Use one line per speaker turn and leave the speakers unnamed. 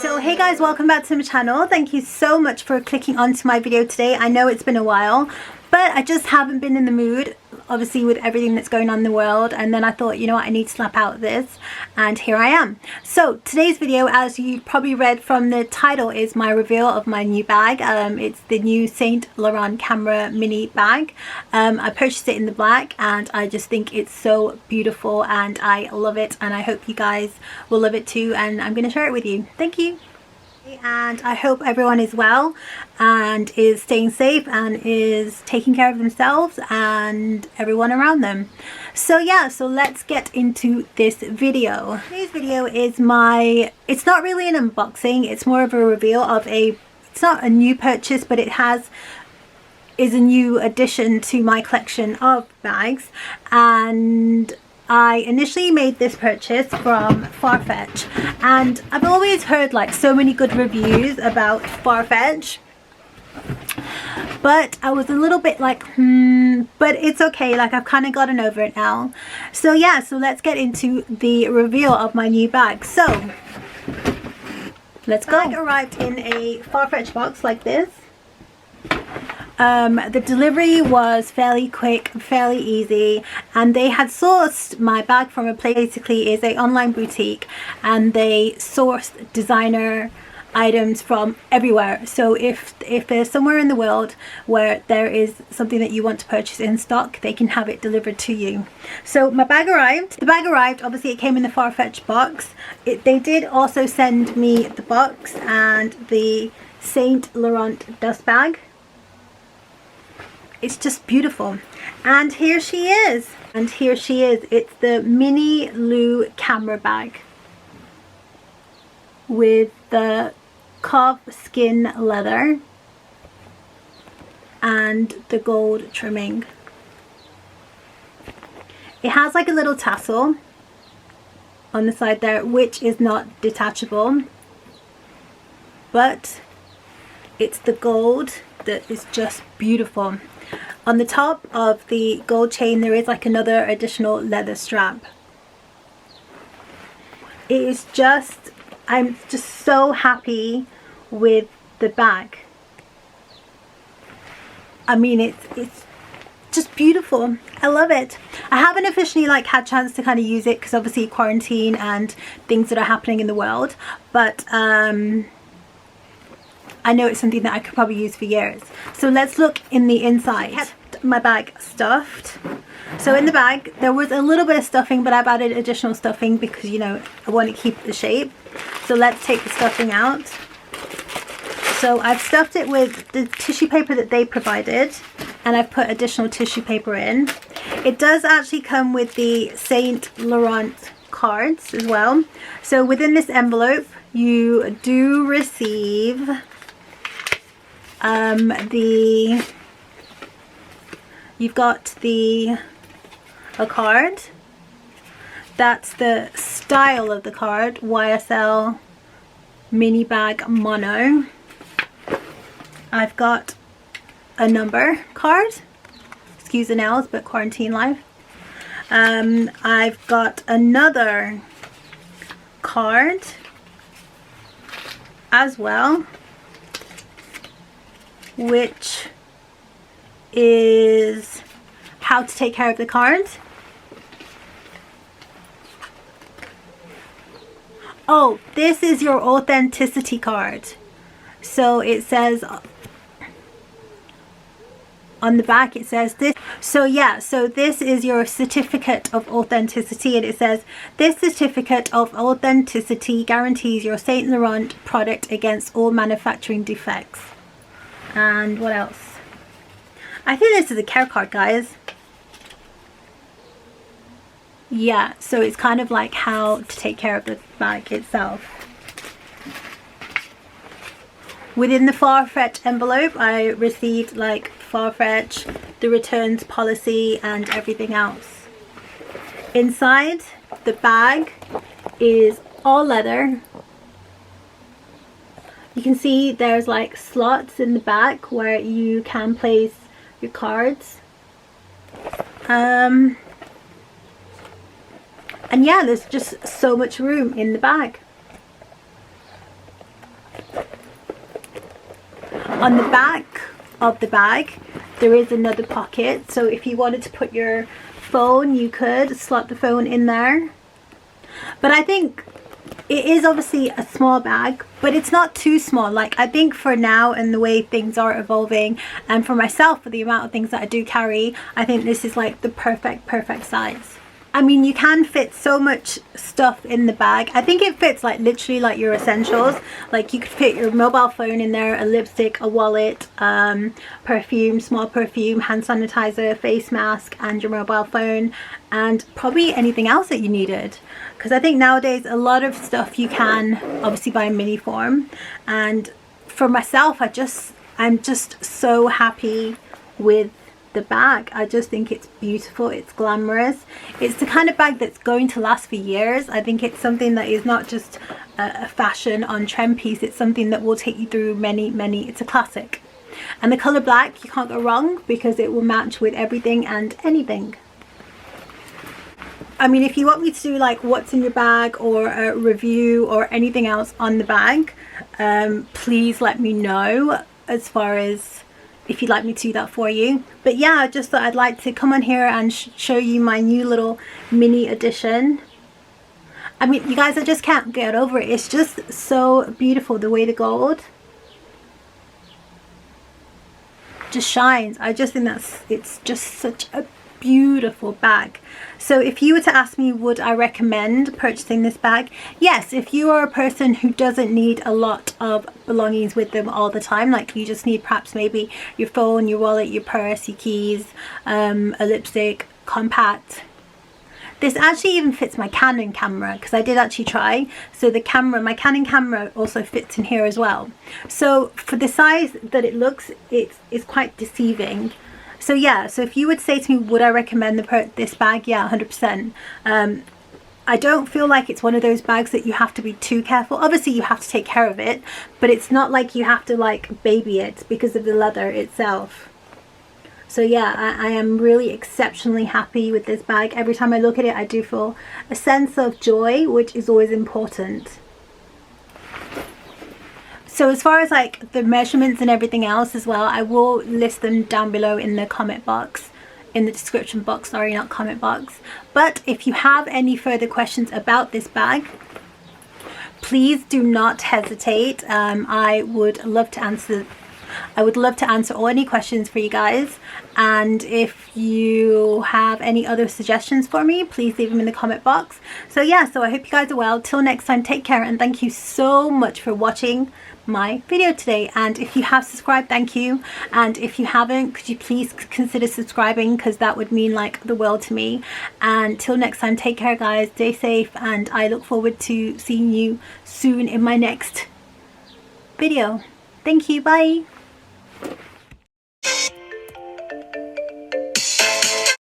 So hey guys, welcome back to my channel. Thank you so much for clicking onto my video today. I know it's been a while, but I just haven't been in the mood, obviously with everything that's going on in the world, and then I thought, you know what, I need to slap out this, and here I am. So today's video, as you probably read from the title, is my reveal of my new bag. It's the new Saint Laurent camera mini bag. I purchased it in the black and I just think it's so beautiful and I love it, and I hope you guys will love it too, and I'm going to share it with you. Thank you. And I hope everyone is well and is staying safe and is taking care of themselves and everyone around them. So yeah, so let's get into this video. Today's video is it's not really an unboxing, it's more of a reveal of it's not a new purchase, but it is a new addition to my collection of bags. And I initially made this purchase from Farfetch, and I've always heard like so many good reviews about Farfetch, but I was a little bit like but it's okay, like I've kind of gotten over it now. So yeah, so let's get into the reveal of my new bag. So let's go. The bag arrived in a Farfetch box like this. The delivery was fairly quick, fairly easy, and they had sourced my bag from a place, basically is a online boutique, and they sourced designer items from everywhere. So if there's somewhere in the world where there is something that you want to purchase in stock, they can have it delivered to you. So my bag arrived. The bag arrived, obviously it came in the Farfetch box. They did also send me the box and the Saint Laurent dust bag. It's just beautiful, and here she is, it's the Mini Lou camera bag with the calf skin leather and the gold trimming. It has like a little tassel on the side there, which is not detachable, but it's the gold that is just beautiful. On the top of the gold chain there is like another additional leather strap. It is just, I'm just so happy with the bag. I mean, it's just beautiful. I love it. I haven't officially like had chance to kind of use it because obviously quarantine and things that are happening in the world, but I know it's something that I could probably use for years. So let's look in the inside. I kept my bag stuffed. So in the bag there was a little bit of stuffing, but I've added additional stuffing because, you know, I want to keep the shape. So let's take the stuffing out. So I've stuffed it with the tissue paper that they provided, and I've put additional tissue paper in. It does actually come with the Saint Laurent cards as well. So within this envelope you do receive you've got a card. That's the style of the card, YSL mini bag mono. I've got a number card, excuse the nails, but quarantine life. I've got another card as well, which is how to take care of the cards. Oh, this is your authenticity card. So it says on the back, it says this. So yeah, so this is your certificate of authenticity, and it says this certificate of authenticity guarantees your Saint Laurent product against all manufacturing defects. And what else? I think this is a care card, guys. Yeah, so it's kind of like how to take care of the bag itself. Within the Farfetch envelope I received like Farfetch, the returns policy and everything else. Inside the bag is all leather. You can see there's like slots in the back where you can place your cards. And yeah, there's just so much room in the bag. On the back of the bag there is another pocket, so if you wanted to put your phone you could slot the phone in there. But I think it is obviously a small bag, but it's not too small. Like, I think for now and the way things are evolving, and for myself, for the amount of things that I do carry, I think this is like the perfect size. I mean, you can fit so much stuff in the bag. I think it fits like literally like your essentials. Like, you could fit your mobile phone in there, a lipstick, a wallet, perfume, small perfume, hand sanitizer, face mask, and your mobile phone, and probably anything else that you needed. Because I think nowadays a lot of stuff you can obviously buy in mini form. And for myself, I'm just so happy with the bag. I just think it's beautiful, it's glamorous, it's the kind of bag that's going to last for years. I think it's something that is not just a fashion on trend piece, it's something that will take you through many, it's a classic. And the color black, you can't go wrong because it will match with everything and anything. I mean, if you want me to do like what's in your bag or a review or anything else on the bag, please let me know, as far as if you'd like me to do that for you. But yeah, I just thought I'd like to come on here and show you my new little mini edition. I mean, you guys, I just can't get over it. It's just so beautiful, the way the gold just shines. I just think it's just such a beautiful bag. So if you were to ask me, would I recommend purchasing this bag? Yes, if you are a person who doesn't need a lot of belongings with them all the time, like you just need perhaps maybe your phone, your wallet, your purse, your keys, a lipstick, compact. This actually even fits my Canon camera, because I did actually try. So the camera, my Canon camera also fits in here as well. So for the size that it looks, it's quite deceiving. So yeah, so if you would say to me, would I recommend this bag? Yeah, 100%. I don't feel like it's one of those bags that you have to be too careful. Obviously you have to take care of it, but it's not like you have to like baby it because of the leather itself. So yeah, I am really exceptionally happy with this bag. Every time I look at it, I do feel a sense of joy, which is always important. So as far as like the measurements and everything else as well, I will list them down below in the comment box, in the description box, sorry, not comment box. But if you have any further questions about this bag, please do not hesitate. I would love to answer all any questions for you guys. And if you have any other suggestions for me, please leave them in the comment box. So yeah, so I hope you guys are well. Till next time, take care, and thank you so much for watching my video today. And if you have subscribed, thank you. And if you haven't, could you please consider subscribing, because that would mean like the world to me. And till next time, take care guys, stay safe, and I look forward to seeing you soon in my next video. Thank you, bye.